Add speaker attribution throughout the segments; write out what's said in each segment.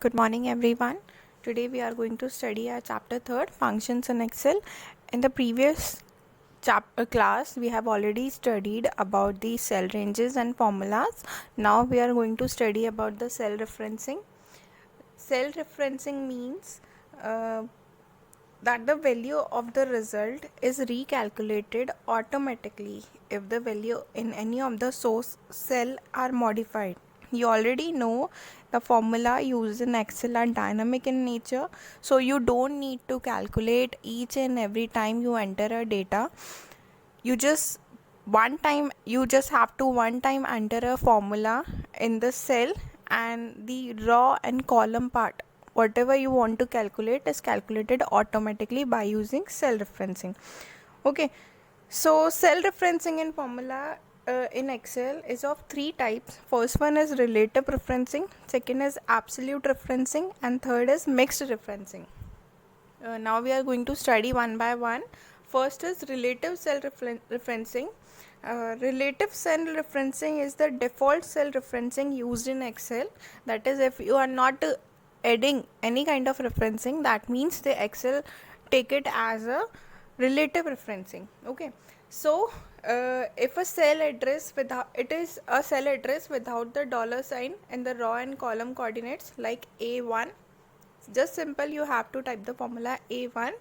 Speaker 1: Good morning everyone. Today we are going to study our chapter 3rd, functions in Excel. In the previous class we have already studied about the cell ranges and formulas. Now we are going to study about the cell referencing. Cell referencing means that the value of the result is recalculated automatically if the value in any of the source cell are modified. You already know the formula used in Excel are dynamic in nature, so you don't need to calculate each and every time you enter a data. You just have to one time enter a formula in the cell, and the raw and column part, whatever you want to calculate, is calculated automatically by using cell referencing. Okay, so cell referencing in formula in Excel is of three types. First one is relative referencing, second is absolute referencing, and third is mixed referencing. Now we are going to study one by one. First is relative cell referencing. Relative cell referencing is the default cell referencing used in Excel. That is, if you are not adding any kind of referencing, that means the Excel take it as a relative referencing. Okay, so if a cell address is a cell address without the dollar sign in the row and column coordinates, like A1, just simple, you have to type the formula A1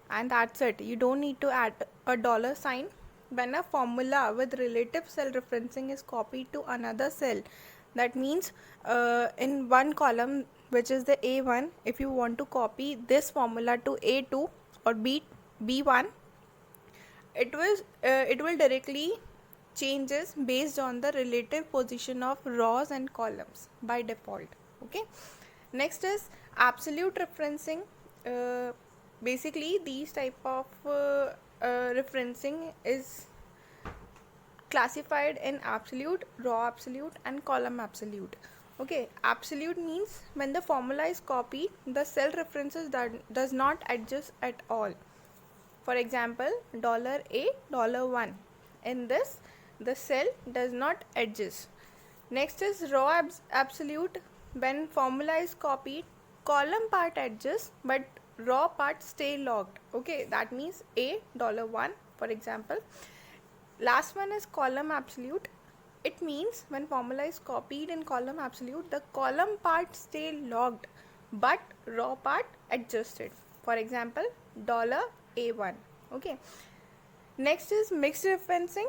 Speaker 1: and that's it. You don't need to add a dollar sign. When a formula with relative cell referencing is copied to another cell, that means in one column, which is the A1, if you want to copy this formula to A2 or B1, it will directly changes based on the relative position of rows and columns by default. Okay, next is absolute referencing. Basically these type of referencing is classified in absolute, row absolute, and column absolute. Okay, absolute means when the formula is copied, the cell references does not adjust at all. For example, $A, $1. In this, the cell does not adjust. Next is row absolute. When formula is copied, column part adjusts but row part stay locked. Okay, that means A, $1, for example. Last one is column absolute. It means when formula is copied in column absolute, the column part stay locked but row part adjusted. For example, $A1. Okay, next is mixed referencing.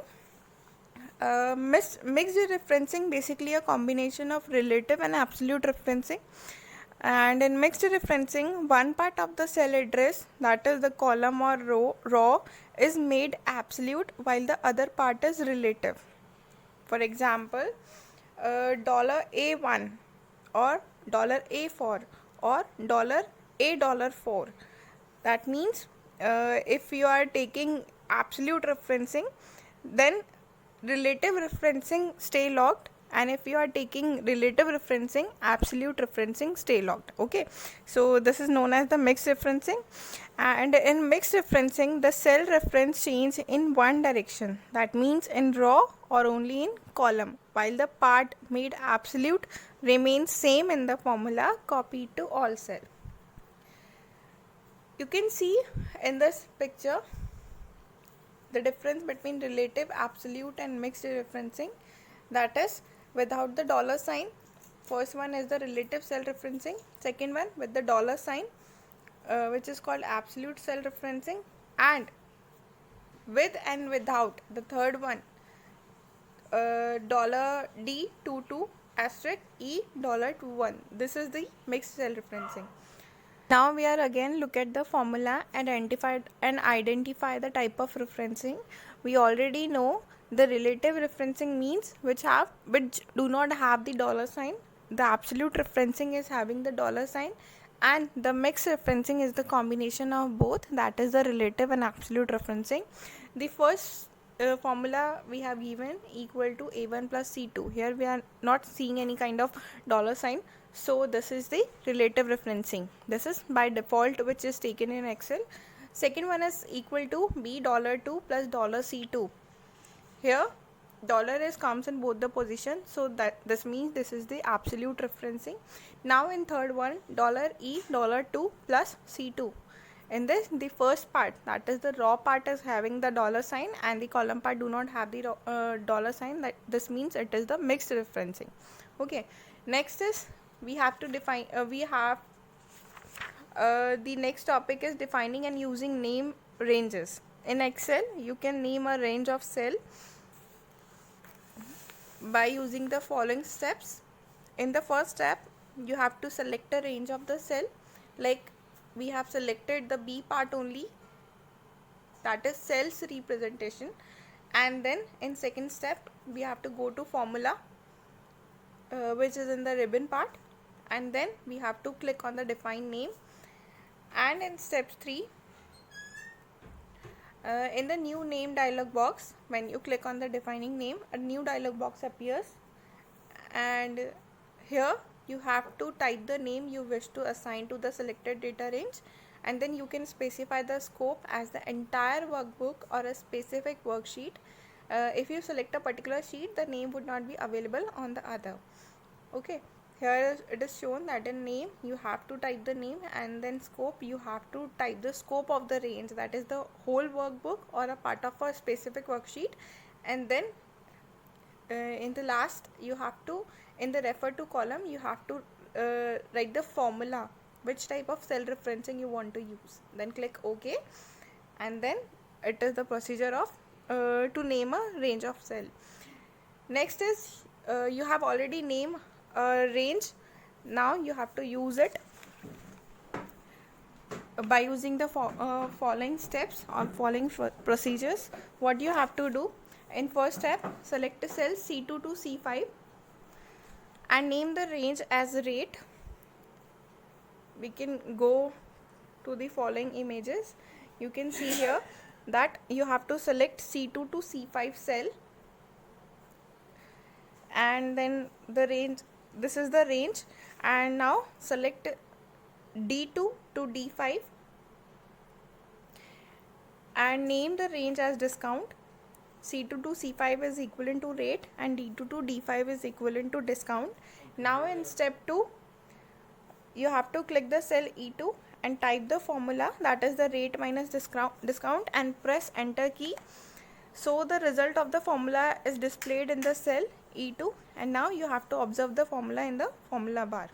Speaker 1: Mixed referencing, basically a combination of relative and absolute referencing. And in mixed referencing, one part of the cell address, that is the column or row, is made absolute while the other part is relative. For example, $A1 or $A4 or $A4. That means if you are taking absolute referencing, then relative referencing stay locked, and if you are taking relative referencing, absolute referencing stay locked. Okay, so this is known as the mixed referencing. And in mixed referencing, the cell reference change in one direction, that means in row or only in column, while the part made absolute remains same in the formula copied to all cell. You can see in this picture the difference between relative, absolute, and mixed referencing. That is, without the dollar sign, first one is the relative cell referencing, second one with the dollar sign, which is called absolute cell referencing, and with and without, the third one, $D22 asterisk E$21. This is the mixed cell referencing. Now we are again look at the formula and identify the type of referencing. We already know the relative referencing means which do not have the dollar sign. The absolute referencing is having the dollar sign, and the mixed referencing is the combination of both, that is the relative and absolute referencing. The first formula we have given equal to A1 plus C2. Here we are not seeing any kind of dollar sign, so this is the relative referencing. This is by default, which is taken in Excel. Second one is equal to B$2 plus $C2. Here dollar is comes in both the positions, so that this means this is the absolute referencing. Now in third one, $E $2 plus C2. In this, the first part, that is the raw part, is having the dollar sign, and the column part do not have the dollar sign. That this means it is the mixed referencing. Okay, next is we have to define the next topic is defining and using name ranges. In Excel, you can name a range of cell by using the following steps. In the first step, you have to select a range of the cell, like we have selected the B part only, that is cells representation. And then in second step, we have to go to formula, which is in the ribbon part, and then we have to click on the define name. And in step 3, in the new name dialog box, when you click on the defining name, a new dialog box appears, and here you have to type the name you wish to assign to the selected data range, and then you can specify the scope as the entire workbook or a specific worksheet. If you select a particular sheet, the name would not be available on the other. Okay, here it is shown that in name you have to type the name, and then scope you have to type the scope of the range, that is the whole workbook or a part of a specific worksheet. And then in the last, you have to, in the refer to column, you have to write the formula, which type of cell referencing you want to use. Then click OK, and then it is the procedure of to name a range of cell. Next is you have already named a range. Now you have to use it by using the following steps or following procedures. What you have to do: in first step, select the cell C2 to C5 and name the range as rate. We can go to the following images. You can see here that you have to select C2 to C5 cell, and then the range, this is the range. And now select D2 to D5 and name the range as discount. C2 to C5 is equivalent to rate and D2 to D5 is equivalent to discount. Now in step 2, you have to click the cell E2 and type the formula, that is the rate minus discount, and press enter key. So the result of the formula is displayed in the cell E2, and now you have to observe the formula in the formula bar.